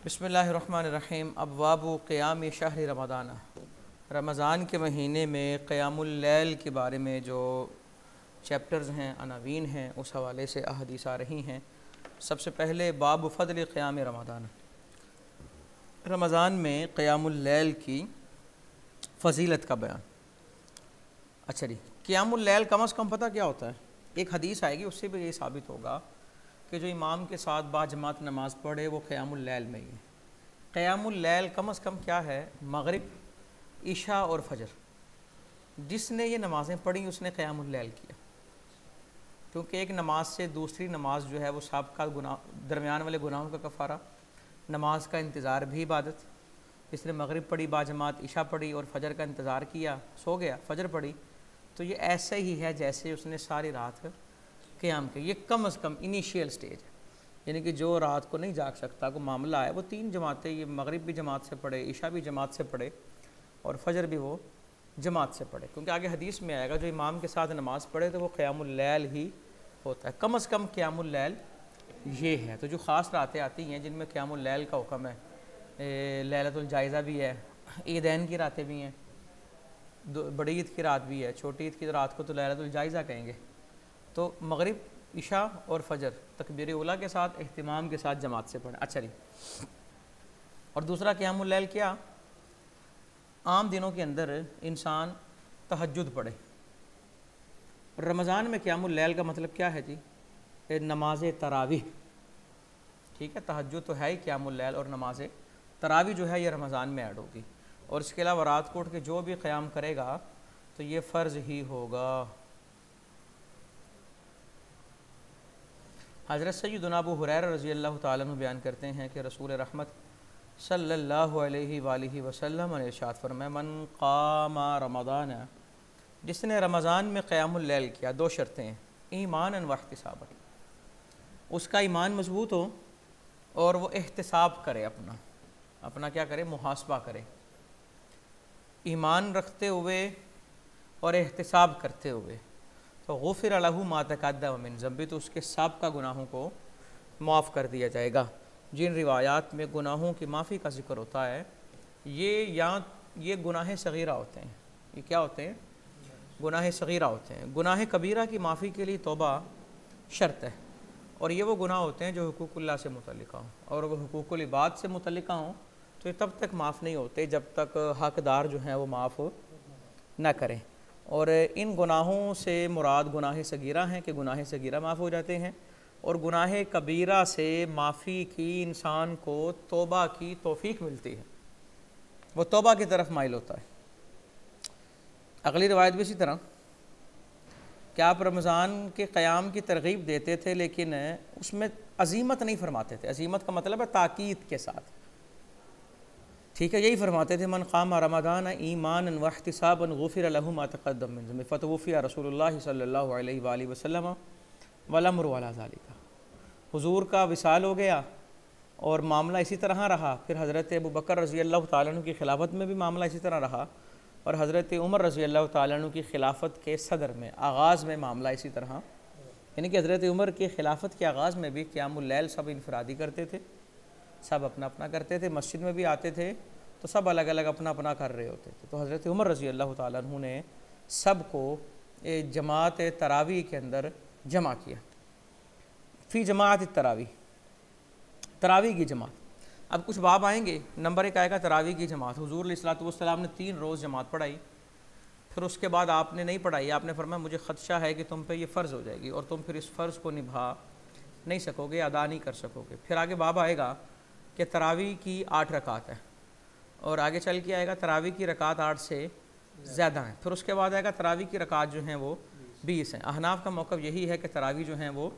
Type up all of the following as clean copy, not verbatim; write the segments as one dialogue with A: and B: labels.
A: बिस्मिल्लाहिर्रहमानिर्रहीम। अब्वाबु क़ियाम शहर रमज़ान। रमज़ान के महीने में क़ियामुल लैल के बारे में जो चैप्टर्स हैं, अनावीन हैं, उस हवाले से अहदीस आ रही हैं। सबसे पहले बाब फ़ज़ल क़ियाम रमज़ान। रमज़ान में क़ियामुल लैल की फ़जीलत का बयान। अच्छा जी, क़ियामुल लैल कम अज़ कम पता क्या होता है? एक हदीस आएगी, उससे भी ये साबित होगा कि जो इमाम के साथ बाजमात नमाज़ पढ़े वो क़ियामुल लैल में ही है। क़ियामुल लैल कम अज़ कम क्या है? मग़रिब, इशा और फजर, जिसने ये नमाज़ें पढ़ी उसने क़ियामुल लैल किया। क्योंकि एक नमाज से दूसरी नमाज जो है वो साबिक़ा गुनाह, दरमियान वाले गुनाहों का कफ़ारा, नमाज का इंतज़ार भी इबादत। जिसने मग़रिब पढ़ी बाजमात, इशा पढ़ी और फजर का इंतज़ार किया, सो गया, फजर पढ़ी, तो ये ऐसे ही है जैसे उसने सारी रात क़ियाम के। ये कम अज़ कम इनिशियल स्टेज है, यानी कि जो रात को नहीं जाग सकता, को मामला है, वो 3 जमातें, ये मग़रिब भी जमात से पढ़े, इशा भी जमात से पढ़े और फजर भी वो जमात से पढ़े। क्योंकि आगे हदीस में आएगा जो इमाम के साथ नमाज़ पढ़े तो वो क़ियामुल लैल ही होता है। कम अज़ कम क़ियामुल लैल ये है। तो जो ख़ास रातें आती हैं जिनमें क़ियामुल लैल का हुक्म है, लैलतुल जायज़ा भी है, ईदैन की रातें भी हैं, बड़ी ईद की रात भी है, छोटी ईद की रात को तो लैलतुल जायज़ा कहेंगे। तो मग़रिब, इशा और फजर तकबीर उला के साथ, एहतिमाम के साथ जमात से पढ़ें। अच्छा जी, और दूसरा क़ियामुल लैल क्या? आम दिनों के अंदर इंसान तहज्जुद पढ़े। रमज़ान में क़ियामुल लैल का मतलब क्या है जी? नमाज तरावीह। ठीक है, तहज्जुद तो है ही क़ियामुल लैल, और नमाज तरावीह जो है ये रमज़ान में ऐड होगी। और इसके अलावा रात को उठ के जो भी क़याम करेगा तो ये फ़र्ज़ ही होगा। हज़रत सय्यदना अबू हुरैरा रज़ियल्लाहु ताला अन्हु बयान करते हैं कि रसूल रहमत सल्लल्लाहु अलैहि वसल्लम ने इरशाद फरमाया, मन क़ामा रमज़ान, जिसने रमज़ान में क़ियामुल लैल किया, 2 शर्तें हैं, ईमानन व इहतिसाबन, उसका ईमान मजबूत हो और वो एहतिसाब करे, अपना क्या करे? मुहासबा करे। ईमान रखते हुए और एहतिसाब करते हुए तो गुफ़िर लहू मा तक़द्दम मिन ज़ंबी, तो उसके साबिक़ा गुनाहों को माफ़ कर दिया जाएगा। जिन रिवायात में गुनाहों की माफ़ी का ज़िक्र होता है, ये गुनाह सग़ीरा होते हैं। ये क्या होते हैं? गुनाह सग़ीरा होते हैं। गुनाह कबीरा की माफ़ी के लिए तौबा शर्त है, और ये वो गुनाह होते हैं जो हुकूकुल्लाह से मुतल्लिक़ा हों, और वो हुकूकुल इबाद से मुतल्लिक़ा हों तो ये तब तक माफ़ नहीं होते जब तक हक़दार जो हैं वो माफ़ ना करें। और इन गुनाहों से मुराद गुनाह सगीरा हैं कि गुनाह सगीरा माफ़ हो जाते हैं, और गुनाह कबीरा से माफ़ी की इंसान को तौबा की तौफ़ीक मिलती है, वो तौबा की तरफ माइल होता है। अगली रवायत भी इसी तरह कि आप रमज़ान के क़याम की तरग़ीब देते थे, लेकिन उसमें अज़ीमत नहीं फरमाते थे। अज़ीमत का मतलब है ताकीद के साथ, ठीक है, यही फरमाते थे, मन क़ामा रमज़ान ईमानन व इहतिसाबन गुफ़िर लहू मा तक़द्दम मिन ज़ंबी फ़तवुफ़िया रसूलुल्लाह सल्लल्लाहु अलैहि वसल्लम वल अम्रु अला ज़ालिका। हुज़ूर का विसाल हो गया और मामला इसी तरह रहा। फिर हज़रत अबू बकर रज़ियल्लाहु ताला अन्हु की खिलाफत में भी मामला इसी तरह रहा, और हज़रत उमर रज़ियल्लाहु ताला अन्हु की खिलाफत के सदर में, आगाज़ में मामला इसी तरह, यानी कि हज़रत उमर की खिलाफत के आगाज़ में भी क़ियामुल लैल सब इनफ़रादी करते थे, सब अपना अपना करते थे। मस्जिद में भी आते थे तो सब अलग अलग अपना अपना कर रहे होते थे। तो हज़रत उमर रज़ियल्लाहु ताला अन्हु ने सब को जमात तरावी के अंदर जमा किया। फ़ी जमात तरावी, तरावी की जमात। अब कुछ बाब आएंगे। नंबर 1 आएगा तरावी की जमात। हुज़ूर अलैहिस्सलातु वस्सलाम ने 3 रोज़ जमात पढ़ाई, फिर उसके बाद आपने नहीं पढ़ाई। आपने फरमाया मुझे ख़दशा है कि तुम पे ये फ़र्ज़ हो जाएगी और तुम फिर इस फ़र्ज़ को निभा नहीं सकोगे, अदा नहीं कर सकोगे। फिर आगे बाब आएगा कि तरावी की 8 रकात है, और आगे चल के आएगा तरावी की रकात 8 से ज़्यादा हैं। फिर उसके बाद आएगा तरावी की रकात जो हैं वो 20 हैं। अहनाफ का मौक़िफ़ यही है कि तरावी जो हैं वो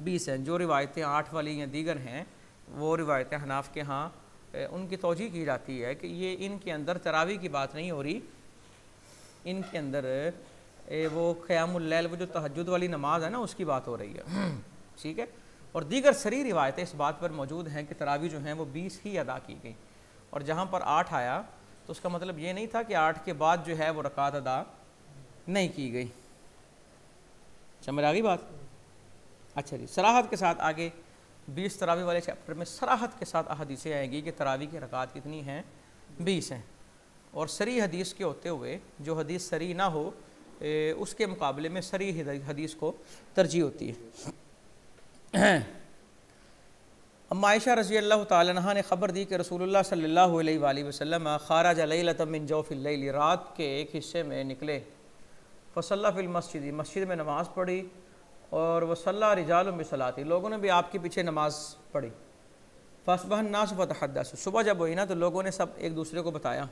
A: 20 हैं। जो रिवायतें 8 वाली या दीगर हैं, वो रिवायतें अहनाफ के यहाँ उनकी तौजीह की जाती है कि ये इनके अंदर तरावी की बात नहीं हो रही, इनके अंदर वो क़ियामुल लैल, वो जो तहज्जुद वाली नमाज है ना, उसकी बात हो रही है। ठीक है, और दीगर सरी रिवायतें इस बात पर मौजूद हैं कि तरावी जो हैं वो 20 ही अदा की गई, और जहाँ पर 8 आया तो उसका मतलब ये नहीं था कि 8 के बाद जो है वो रकात अदा नहीं की गई। समझ आ गई बात? अच्छा जी, सराहत के साथ आगे 20 तरावी वाले चैप्टर में सराहत के साथ अहदीसें आएंगी कि तरावी की रकात कितनी हैं, 20 हैं। और सरी हदीस के होते हुए जो हदीस सरी ना हो उसके मुकाबले में सरी हदीस को तरजीह होती है। अम्मा आयशा रज़ी अल्लाह ताला अन्हा ने ख़बर दी कि रसूलुल्लाह सल्लल्लाहु अलैहि वसल्लम खारज लैलतम मिन जौफिल लैल, रात के एक हिस्से में निकले, फ़सल्ला फ़िल मस्जिद, मस्जिद में नमाज़ पढ़ी, और वसल्ला रिजालुम बिसलाती, लोगों ने भी आपके पीछे नमाज़ पढ़ी। फ़अस्बहन नास फ़तहद्दसू, सुबह जब हुई ना तो लोगों ने सब एक दूसरे को बताया,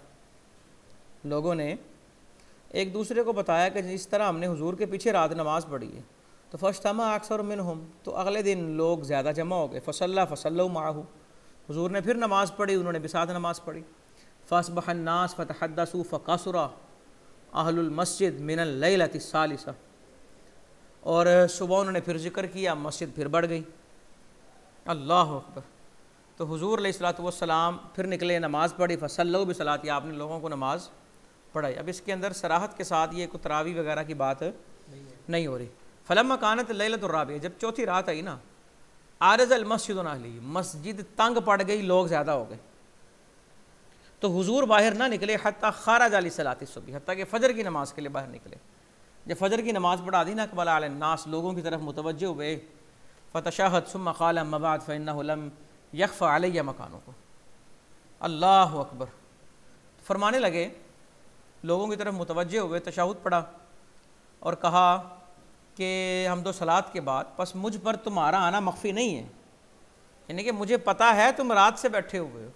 A: लोगों ने एक दूसरे को बताया कि जिस तरह हमने हुजूर के पीछे रात नमाज़ पढ़ी है। तो फ़ज्तमा अक्सर मिनहुम, तो अगले दिन लोग ज़्यादा जमा हो गए। फ़सल्लू माहू, हुजूर ने फिर नमाज़ पढ़ी, उन्होंने भी साथ नमाज़ पढ़ी। फ़अस्बहन नास फ़तहद्दसू फ़क़सुरा अहलुल मस्जिद मिनल लैलति सालिसा, और सुबह उन्होंने फिर ज़िक्र किया, मस्जिद फिर बढ़ गई। अल्लाह अकबर। तो हुजूर अलैहिस्सलातु वस्सलाम फिर निकले, नमाज़ पढ़ी, फ़सल्लू बिसलाती, आपने लोगों को नमाज़ पढ़ाई। अब इसके अंदर सराहत के साथ ये कोई तरावी वगैरह की बात नहीं हो रही। फलम्मा कानत लैलतुर राबिया, जब चौथी रात आई ना, आरज़ल मस्जिद अहली, मस्जिद तंग पड़ गई, लोग ज़्यादा हो गए। तो हुजूर बाहर ना निकले, हत्ता खारज अली सलाती सुबह, हत्ता कि फ़जर की नमाज़ के लिए बाहर निकले। जब फ़जर की नमाज़ पढ़ा दी ना, अक़बल अलन नास, लोगों की तरफ मुतवज्जह हुए। फ़तशहद सुम्मा क़ाल अम्मा बाद फ़इन्नहु लम यख़्फ़ा अलैया मकानुहु, अल्लाहु अकबर। फरमाने लगे, लोगों की तरफ मुतवज्जह हुए, तशहुद पढ़ा और कहा कि हम दो सलात के बाद बस मुझ पर तुम्हारा आना मख्फी नहीं है, यानी कि मुझे पता है तुम रात से बैठे हुए हो,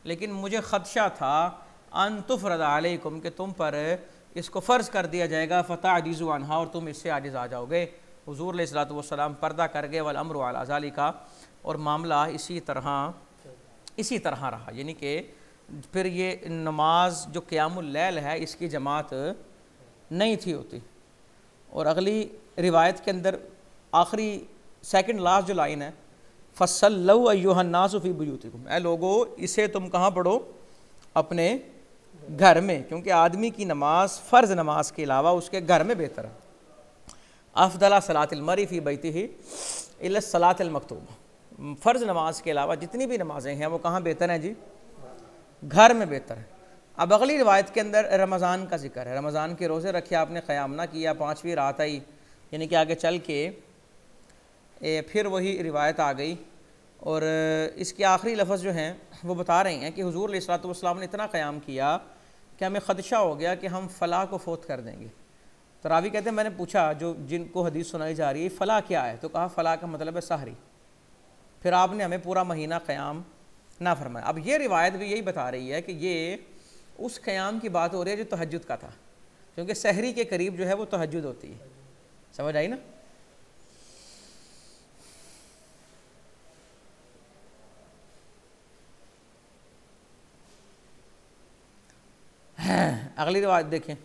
A: लेकिन मुझे ख़दशा था अन तुफ़रद अलैकुम, कि तुम पर इसको फ़र्ज़ कर दिया जाएगा, फ़तअजिज़ू अन्हा, और तुम इससे आजिज़ आ जाओगे। हुज़ूर अलैहिस्सलातु वस्सलाम पर्दा कर गए, वल अम्रु अला ज़ालिका, और मामला इसी तरह रहा। यानी कि फिर ये नमाज जो क़ियामुल लैल है इसकी जमात नहीं थी होती। और अगली रिवायत के अंदर आखिरी सेकंड लास्ट जो लाइन है, फ़सल्लू अय्युहन्नासु फ़ी बुयूतिकुम, ऐ लोगो इसे तुम कहाँ पढ़ो, अपने घर में, क्योंकि आदमी की नमाज फ़र्ज़ नमाज के अलावा उसके घर में बेहतर है। अफ़दला सलातिल मरी फ़ी बैतिही इल्ला सलातिल मकतूबा, फ़र्ज़ नमाज के अलावा जितनी भी नमाज़ें हैं वो कहाँ बेहतर हैं जी, घर में बेहतर है। अब अगली रिवायत के अंदर रमज़ान का जिक्र है, रमज़ान के रोज़े रखे, आपने क़याम ना किया, 5वीं रात आई, यानी कि आगे चल के फिर वही रिवायत आ गई। और इसके आखिरी लफ्ज़ जो हैं वो बता रहे हैं कि हुज़ूर अलैहिस्सलातु वस्सलाम ने इतना क़याम किया कि हमें ख़दशा हो गया कि हम फ़लाह को फ़ौत कर देंगे। तो रावी कहते हैं, मैंने पूछा जो जिनको हदीस सुनाई जा रही है, फ़लाह क्या है, तो कहा फ़लाह का मतलब है सहरी। फिर आपने हमें पूरा महीना क़याम ना फरमाया। अब ये रिवायत भी यही बता रही है कि ये उस क़याम की बात हो रही है जो तहज्जुद का था, क्योंकि सहरी के करीब जो है वो तहज्जुद होती है। समझ आई ना। अगली रिवायत देखें,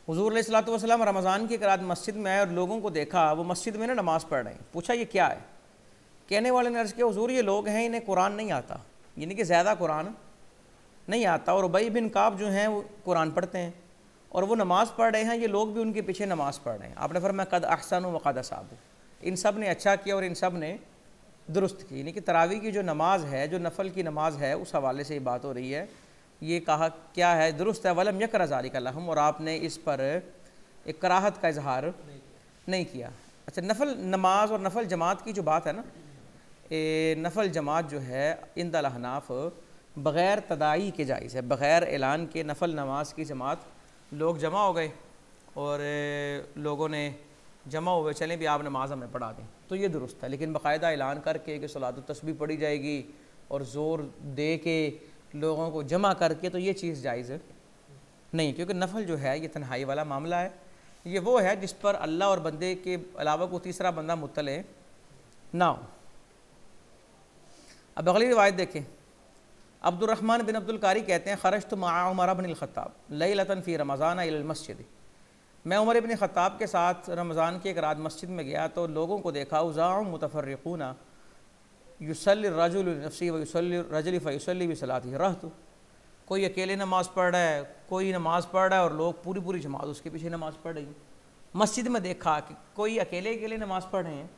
A: हुज़ूर अलैहिस्सलातु वस्सलाम रमज़ान की रात मस्जिद में आए और लोगों को देखा वो मस्जिद में ना नमाज़ पढ़ रहे हैं। पूछा ये क्या है, कहने वाले ने अर्ज़ किया, हुज़ूर ये लोग हैं इन्हें कुरान नहीं आता, यानी कि ज़्यादा कुरान नहीं आता, और उबई बिन काब जो हैं वो कुरान पढ़ते हैं और वो नमाज़ पढ़ रहे हैं, ये लोग भी उनके पीछे नमाज़ पढ़ रहे हैं। आपने फरमाया कद अहसनु व कद असाबु, इन सब ने अच्छा किया और इन सब ने दुरुस्त की। यानी कि तरावी की जो नमाज है, जो नफल की नमाज है, उस हवाले से ये बात हो रही है। ये कहा क्या है, दुरुस्त है, वलम यकर ज़ालिका लहुम, और आपने इस पर एक कराहत का इजहार नहीं किया। अच्छा, नफल नमाज और नफल जमात की जो बात है ना, नफल जमात जो है इंदल अहनाफ बग़ैर तदाई के जायज़ है, बग़ैर ऐलान के नफल नमाज की जमात, लोग जमा हो गए और लोगों ने जमा हुए, चलें भी आप नमाज हमें पढ़ा दें, तो ये दुरुस्त है। लेकिन बाकायदा ऐलान करके कि सलातुत तस्बीह पढ़ी जाएगी और ज़ोर दे के लोगों को जमा करके, तो ये चीज़ जायज़ नहीं, क्योंकि नफल जो है ये तन्हाई वाला मामला है। ये वो है जिस पर अल्लाह और बंदे के अलावा कोई तीसरा बंदा मुत्तले ना हो। अब अगली रिवायत देखें, अब्दुर्रहमान बिन अब्दुल कारी कहते हैं, खरजतु मअ उमर बिन अल-खत्ताब लैलतन फ़ी रमज़ान इलल मस्जिद, मैं उमर इब्न ख़त्ताब के साथ रमज़ान की एक रात मस्जिद में गया तो लोगों को देखा, उज़ाउ मुतफ़र्रिक़ूना युसल्लि रजुलु नफ़्सी व युसल्लि रजुलु फ़युसल्लि बिसलातिही रहतु, कोई अकेले नमाज़ पढ़ रहा है, कोई नमाज़ पढ़ रहा है और लोग पूरी पूरी जमात उसके पीछे नमाज़ पढ़ रही है। मस्जिद में देखा कि कोई अकेले नमाज़ पढ़ रहे हैं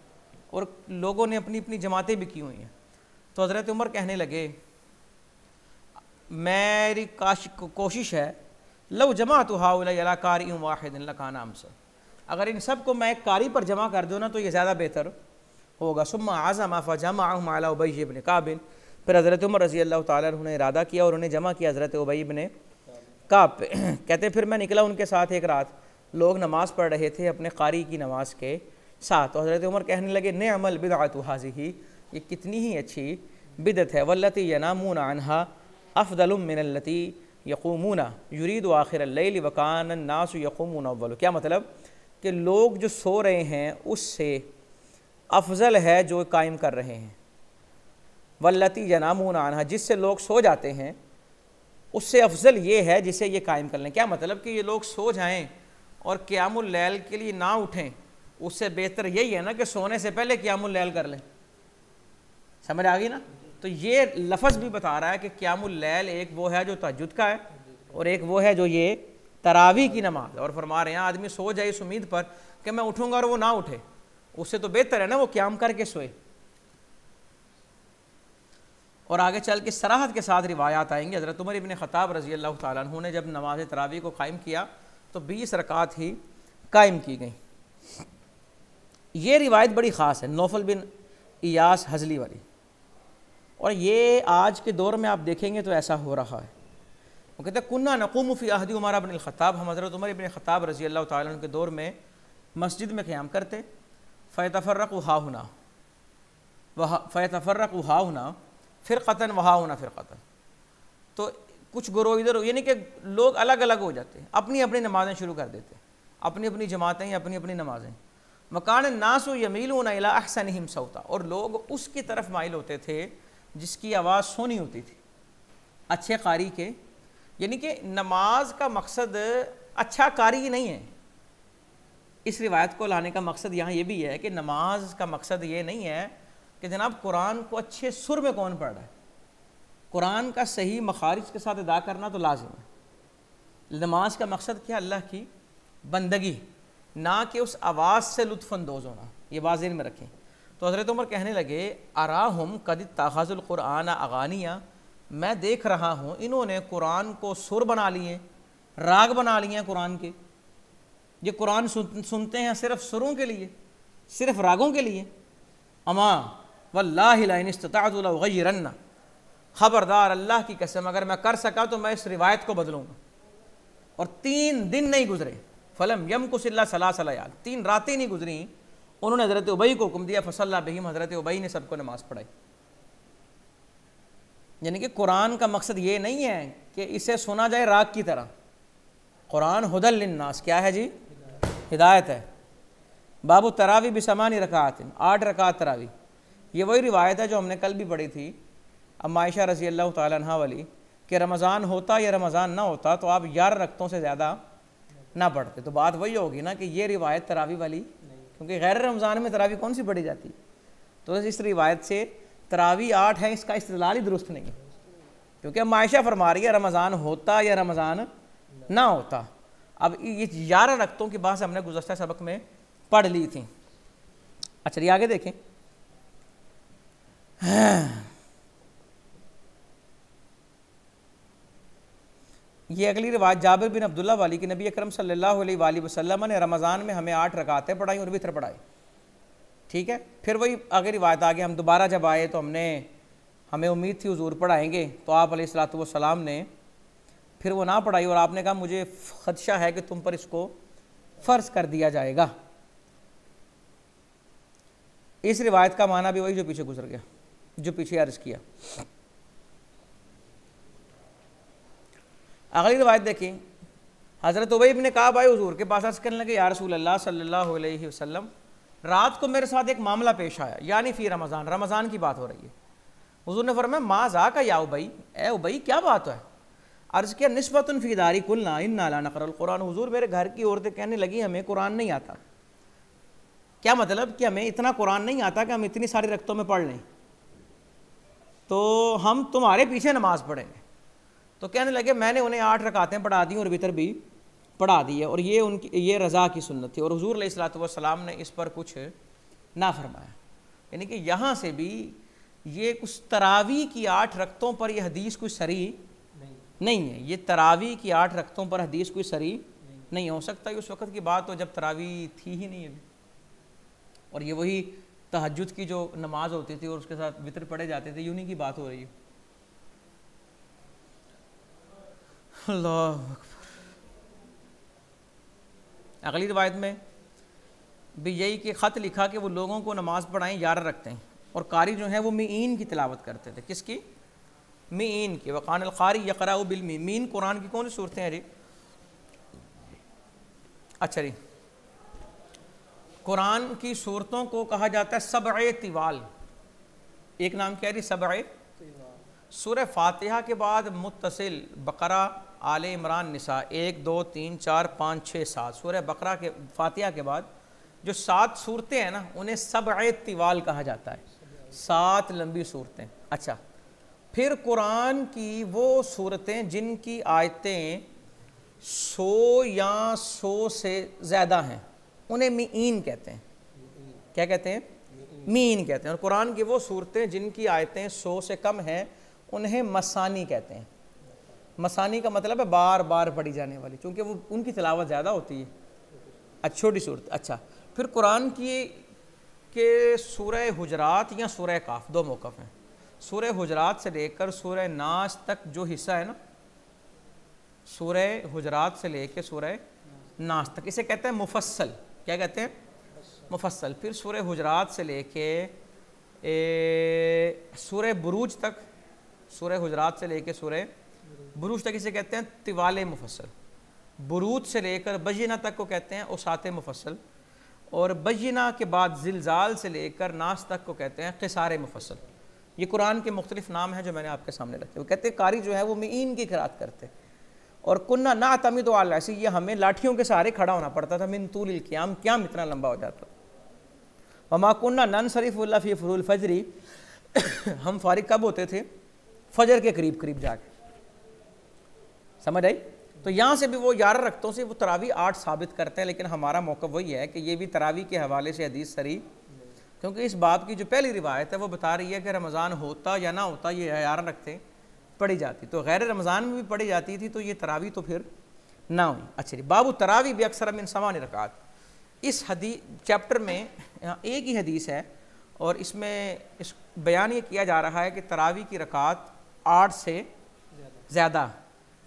A: और लोगों ने अपनी अपनी जमातें भी की हुई हैं। तो हज़रत उमर कहने लगे मेरी कोशिश है लव जमा तो हाउला कारी वाहिद लकान आमसा, अगर इन सब को मैं एक कारी पर जमा कर दूँ ना तो ये ज़्यादा बेहतर होगा। सुम्मा आज़म फ़जमा उबई इब्न काबिन, फिर हज़रत उमर रज़ी अल्लाह तआला अन्हु ने इरादा किया और उन्हें जमा किया हज़रत उबई इब्न काब पे। कहते फिर मैं निकला उनके साथ एक रात, लोग नमाज़ पढ़ रहे थे अपने कारी की नमाज के साथ। तो हज़रत उमर कहने लगे नेअमल बिदअतु हाज़िही, ये कितनी ही अच्छी बिदत है। वल्लती यनामून अन्हा अफ़दलु मिनल्लती यक़ूमूना युरीदु आखिरल लैल व कान अन्नासु यक़ूमूना अव्वल। क्या मतलब कि लोग जो सो रहे हैं उससे अफजल है जो कायम कर रहे हैं। वल्लती यनामून अन्हा, जिससे लोग सो जाते हैं उससे अफजल ये है जिसे ये कायम कर लें। क्या मतलब कि ये लोग सो जाएं और क़ियामुल लैल के लिए ना उठें, उससे बेहतर यही है ना कि सोने से पहले क़ियामुल लैल कर लें। समझ आ गई ना। तो ये लफ्ज़ भी बता रहा है कि क़ियामुल लैल एक वो है जो तहज्जुद का है और एक वो है जो ये तरावी की नमाज। और फरमा रहे हैं आदमी सो जाए इस उम्मीद पर कि मैं उठूँगा और वो ना उठे, उससे तो बेहतर है ना वो क़याम करके सोए। और आगे चल के सराहत के साथ रिवायात आएंगे। हज़रत उमर इब्न ख़त्ताब रज़ी अल्लाह तआला अन्हु ने जब नमाज तरावी को कायम किया तो 20 रकात ही कायम की गई। ये रिवायत बड़ी ख़ास है, नौफल बिन इयास हज़ली वाली, और ये आज के दौर में आप देखेंगे तो ऐसा हो रहा है। वो कहते हैं कुन्ना नक़ूमु फ़ी अहदी उमर इब्न ख़त्ताब, हम हज़रत उमर इब्न ख़त्ताब रज़ी अल्लाह तआला अन्हु के दौर में मस्जिद में क़याम करते। फ़यतफ़र्रक़ु हाहुना फ़यतफ़र्रक़ु हाहुना फ़िरक़तन वहाहुना फ़िरक़तन, तो कुछ गुरोह इधर, यानी कि लोग अलग अलग हो जाते हैं, अपनी अपनी नमाज़ें शुरू कर देते, अपनी अपनी जमातें, अपनी अपनी नमाज़ें। मकान नासु यमीलूना इला अहसनिहिम सौता, और लोग उसकी तरफ माइल होते थे जिसकी आवाज़ सोनी होती थी, अच्छे कारी के। यानी कि नमाज का मकसद अच्छा कारी नहीं है। इस रिवायत को लाने का मकसद यहाँ ये भी है कि नमाज का मकसद ये नहीं है कि जनाब कुरान को अच्छे सुर में कौन पढ़ रहा है, कुरान का सही मखारिज के साथ अदा करना तो लाजिम है। नमाज का मकसद क्या, अल्लाह की बंदगी, ना कि उस आवाज़ से लुत्फ़अंदोज़ होना। ये बात ज़हन में रखें। तो हज़रत उमर कहने लगे अराहुम कद ताख़ज़ुल क़ुरआन अगानिया, मैं देख रहा हूँ इन्होंने कुरान को सुर बना लिए, राग बना लिए हैं कुरान के। ये कुरान सुनते हैं सिर्फ सुरों के लिए, सिर्फ रागों के लिए। अमा वल्लाहि ला इन इस्तताअतु लअग़य्यिरन्ना, ख़बरदार अल्लाह की कसम अगर मैं कर सका तो मैं इस रिवायत को बदलूँगा। और 3 दिन नहीं गुजरे, फ़लम यमकुस इल्ला सलासा लयाल, 3 रातें नहीं गुजरी, उन्होंने हज़रत उबई को हुक्म दिया फ़सल्ला बिहिम, हज़रत उबई ने सबको नमाज़ पढ़ाई। यानी कि कुरान का मकसद ये नहीं है कि इसे सुना जाए राग की तरह। कुरान हुदल लिन्नास, क्या है जी, हिदायत है। बाबू तरावी बिसमानी रकातिन, 8 रकात तरावी। ये वही रिवायत है जो हमने कल भी पढ़ी थी अम्मा आयशा रज़ी अल्लाह तआला अन्हा वाली, कि रमज़ान होता या रमज़ान ना होता तो आप 11 रकतों से ज़्यादा ना पढ़ते। तो बात वही होगी ना कि ये रिवायत तरावी वाली, क्योंकि गैर रमज़ान में तरावी कौन सी पढ़ी जाती। तो इस रिवायत से तरावी 8 है, इसका इस्तिदलाल ही दुरुस्त नहीं है, क्योंकि अम्मा आयशा फरमा रही है रमज़ान होता या रमज़ान ना होता। अब ये 11 रकतों की बात हमने गुज़श्ता सबक में पढ़ ली थी। अच्छा चलिए आगे देखें। ये अगली रिवायत जाबिर बिन अब्दुल्ला वाली कि नबी अकरम सल्लल्लाहु अलैहि वसल्लम ने रमज़ान में हमें 8 रकातें पढ़ाई और वितर पढ़ाई। ठीक है, फिर वही आगे रिवायत आगे, हम दोबारा जब आए तो हमें उम्मीद थी हुजूर पढ़ाएंगे, तो आप अलैहिस्सलातु वस्सलाम ने फिर वो ना पढ़ाई और आपने कहा मुझे खदशा है कि तुम पर इसको फ़र्ज कर दिया जाएगा। इस रिवायत का माना भी वही जो पीछे गुजर गया, जो पीछे अर्ज किया। अगली रिवायत देखिए, हज़रत उबई इब्न काब आए हुजूर के पास, अर्ज़ करने लगे या रसूल अल्लाह सल्लल्लाहु अलैहि वसल्लम, रात को मेरे साथ एक मामला पेश आया, यानी फ़ी रमज़ान, रमज़ान की बात हो रही है। हुजूर ने फरमाया मा ज़ाका या उबई, ए उबई क्या बात है। अर्ज़ किया निस्बतुन फ़ी दारी कुलना इन्ना ला नक़रअल कुरान, हुजूर मेरे घर की औरतें कहने लगी हमें कुरान नहीं आता। क्या मतलब कि हमें इतना कुरान नहीं आता कि हम इतनी सारी रकतों में पढ़ लें, तो हम तुम्हारे पीछे नमाज़ पढ़ेंगे। तो कहने लगे मैंने उन्हें 8 रकातें पढ़ा दी और वितर भी पढ़ा दी है, और ये रज़ा की सुन्नत थी, और हुजूर अलैहिस्सलातु वस्सलाम ने इस पर कुछ ना फरमाया। यानी कि यहाँ से भी ये कुछ तरावी की 8 रकतों पर यह हदीस कोई सरी नहीं है। ये तरावी की 8 रकतों पर हदीस कोई सरी नहीं हो सकता। उस वक़्त की बात हो जब तरावी थी ही नहीं अभी, और ये वही तहज्जुद की जो नमाज होती थी और उसके साथ वितर पढ़े जाते थे, यूनी की बात हो रही है। अल्लाह अकबर। अगली रिवायत में भी यही कि ख़त लिखा कि वो लोगों को नमाज पढ़ाएं 11 रखते हैं, और कारी जो है वो मीन की तिलावत करते थे। किसकी? मीन की। वक़ान अल-क़ारी यक़रअु बिल मीन। मीन कुरान की कौन सी सूरतें हैं जी? अच्छा जी, कुरान की सूरतों को कहा जाता है सबअ तिवाल। एक नाम क्या है जी? सबअ। सूरह फातिहा के बाद मुत्तसिल बकरा, आले इमरान, निसा 1 2 3 4 5 6 7। सूरह बकरा के फातिहा के बाद जो 7 सूरतें हैं ना, उन्हें सबअ तिवाल कहा जाता है, 7 लंबी सूरतें। अच्छा, फिर कुरान की वो सूरतें जिनकी आयतें 100 या 100 से ज़्यादा हैं, उन्हें मीन कहते हैं। क्या कहते हैं? मीन कहते हैं। और कुरान की वो सूरतें जिनकी आयतें 100 से कम हैं, उन्हें मसानी कहते हैं। मसानी का मतलब है बार बार पढ़ी जाने वाली, क्योंकि वो उनकी तिलावत ज़्यादा होती है। अच्छा, छोटी सूरत। अच्छा, फिर कुरान की के सूरह हुजरात या सूरह काफ 2 मौक़िफ़ हैं। सूरह हुजरात से लेकर सूरह नास तक जो हिस्सा है ना, सूरह हुजरात से लेकर सूरह नास तक, इसे कहते हैं मुफस्सल। क्या कहते हैं? मुफस्सल। फिर सूरह हुजरात से लेके सूरह बुरूज तक, सूरह हुजरात से लेके सूरह बुरूज तक इसे कहते हैं तिवाले मुफस्सल। बुरूज से लेकर बय्यिना तक को कहते हैं औसाते मुफस्सल, और बय्यिना के बाद ज़िलज़ाल से लेकर नास तक को कहते हैं क़िसारे मुफस्सल। ये कुरान के मुख्तलिफ़ नाम हैं जो मैंने आपके सामने रखे। वो कहते हैं कारी जो है वो मीन की क़िराअत करते। और कुन्ना ना तमिद अला, ऐसे ये हमें लाठियों के सहारे खड़ा होना पड़ता था। मिन तूलिल क़ियाम, क़ियाम इतना लंबा हो जाता। वमा कुन्ना ननसरिफ़ु इल्ला फ़ी फ़ुरूल फ़ज्री, हम फारिग कब होते थे? फजर के करीब करीब जाके। समझ आई? तो यहाँ से भी वो 11 रकतों से वो तरावी 8 साबित करते हैं, लेकिन हमारा मौक़िफ़ वही है कि ये भी तरावी के हवाले से हदीस सरी, क्योंकि इस बाब की जो पहली रिवायत है वो बता रही है कि रमज़ान होता या ना होता ये 11 रकतें पढ़ी जाती। तो गैर रमज़ान में भी पढ़ी जाती थी, तो ये तरावी तो फिर ना हुई। अच्छा जी, बाबू तरावी भी अक्सर मिन समानी रकात। इस हदीस चैप्टर में यहाँ एक ही हदीस है, और इसमें इस बयान ये किया जा रहा है कि तरावी की रकात 8 से ज़्यादा।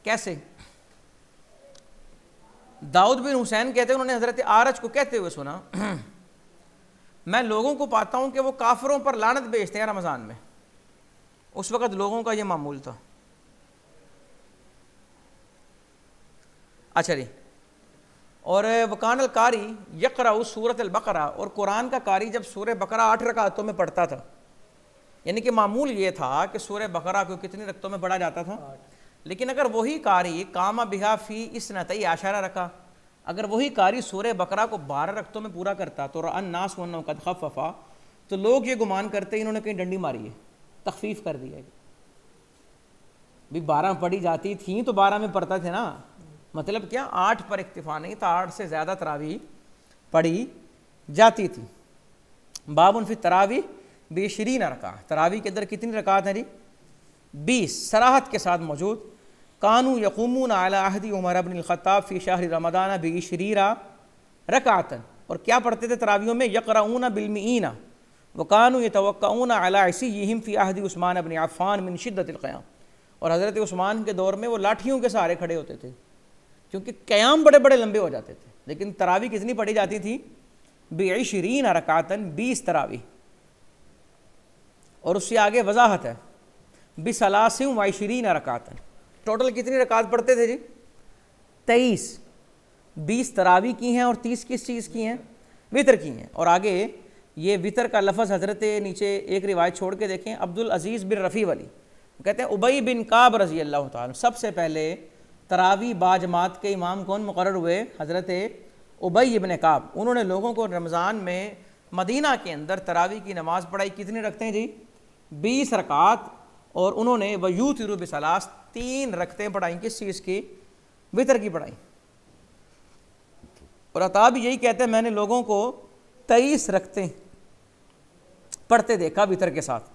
A: कैसे? दाऊद बिन हुसैन कहते हैं उन्होंने हज़रत आरज को कहते हुए सुना, मैं लोगों को पाता हूँ कि वो काफिरों पर लानत भेजते हैं रमज़ान में। उस वक़्त लोगों का ये मामूल था। अच्छा जी, और वकान अल कारी यक़रअ सूरत अल बकरा, और कुरान का कारी जब सूरह बकरा 8 रकातों में पढ़ता था, यानी कि मामूल ये था कि सूरह बकरा को कितनी रकतों में पढ़ा जाता था। लेकिन अगर वही कारी कामा बिहा फ़ी इसनतई आशरा रखा, अगर वही कारी सूरह बकरा को 12 रकतों में पूरा करता तो अन्नास वन्नहुम क़द ख़फ़फ़ा, तो लोग ये गुमान करते इन्होंने कहीं डंडी मारी है, तख़फ़ीफ़ कर दिया है। भी 12 पढ़ी जाती थी तो 12 में पढ़ता थे ना, मतलब क्या 8 पर इक्तिफ़ा नहीं था, 8 से ज़्यादा तरावी पढ़ी जाती थी। बाबुन फ़ी तरावी बेशरीन रका, तरावी के अंदर कितनी रकात है जी? 20 सराहत के साथ मौजूद। कानू यक़ूमून अला अहदी उमर इब्न अल-ख़त्ताब फ़ी शहर रमज़ान बिइश्रीना रकातन, और क्या पढ़ते थे तरावियों में? यक़रऊना बिलमीना व कानू यतवक्कऊन अला इसिय्यिहिम फ़ी अहदी उस्मान इब्न अफ़्फ़ान मिन शिद्दतिल क़याम, और हज़रत उस्मान के दौर में वो लाठियों के सहारे खड़े होते थे, क्योंकि क़याम बड़े बड़े लंबे हो जाते थे। लेकिन तरावी कितनी पढ़ी जाती थी? बिइश्रीना रकातन, 20 तरावी। और उससे आगे वजाहत है बिसलासिम व इश्रीना रकातन, टोटल कितनी रकात पढ़ते थे जी? 23। 20 तरावी की हैं और 30 किस चीज़ की हैं? वितर की हैं। और आगे ये वितर का लफ्ज़ हज़रत नीचे एक रिवायत छोड़ के देखें, अब्दुल अज़ीज़ बिन रफ़ी वाली कहते हैं उबई बिन काब रज़ी अल्लाह ताला, सबसे पहले तरावी बाजमात के इमाम कौन मुकर्रर हुए? हज़रत उबई बिन काब। उन्होंने लोगों को रमज़ान में मदीना के अंदर तरावी की नमाज़ पढ़ाई। कितने रखते हैं जी? 20 रकात। और उन्होंने वयूतिरु बिसलास, 3 रकतें पढ़ाई। किस चीज़ की? वितर की पढ़ाई। और अता भी यही कहते हैं मैंने लोगों को 23 रकतें पढ़ते देखा वितर के साथ।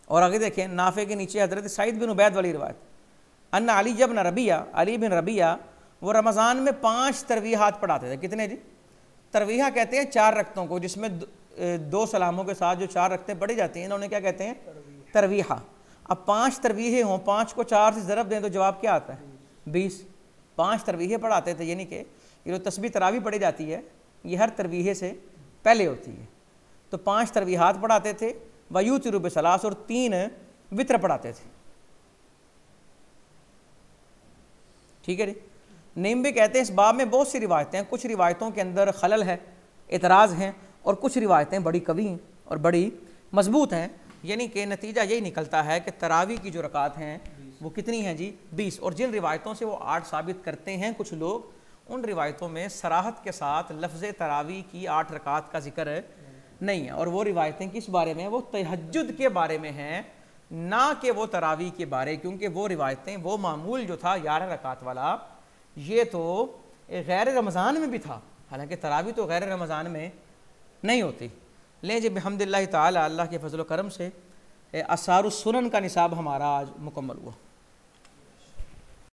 A: और आगे देखें, नाफे के नीचे हजरत सईद बिन उबैद वाली रिवायत, अन्ना अली जब न रबिया, अली बिन रबिया वो रमज़ान में 5 तरवीहात पढ़ाते थे। कितने जी? तरवीहा कहते हैं 4 रकतों को, जिसमें 2 सलामों के साथ जो 4 रकतें पढ़ी जाती हैं, उन्हें क्या कहते हैं? तरवीहा। अब 5 तरवीहे हों, 5 को 4 से ज़रब दें तो जवाब क्या आता है? 20। 5 तरवीहे पढ़ाते थे, यानी कि ये जो तस्बीह तरावी पढ़ी जाती है ये हर तरवीहे से पहले होती है। तो 5 तरवीहात पढ़ाते थे, वयूतिरु बिसलास, और 3 वित्र पढ़ाते थे। ठीक है जी। नेम भी कहते हैं इस बाब में बहुत सी रिवायतें हैं, कुछ रिवायतों के अंदर खलल है, एतराज़ हैं, और कुछ रिवायतें बड़ी कवी हैं और बड़ी मजबूत हैं। यानी कि नतीजा यही निकलता है कि तरावी की जो रकात हैं वो कितनी हैं जी? 20। और जिन रिवायतों से वो 8 साबित करते हैं कुछ लोग, उन रिवायतों में सराहत के साथ लफ्ज़ तरावी की 8 रकात का जिक्र नहीं है। और वो रिवायतें किस बारे में? वो तहज्जुद के बारे में हैं, ना कि वो तरावी के बारे, क्योंकि वो रिवायतें, वो मामूल जो था 11 रकात वाला, ये तो गैर रमज़ान में भी था, हालांकि तरावी तो गैर रमज़ान में नहीं होती। ले जी बिहम्दिल्लाहि ताला, अल्लाह के फजल करम से असारुस सुनन का निसाब हमारा आज मुकम्मल हुआ।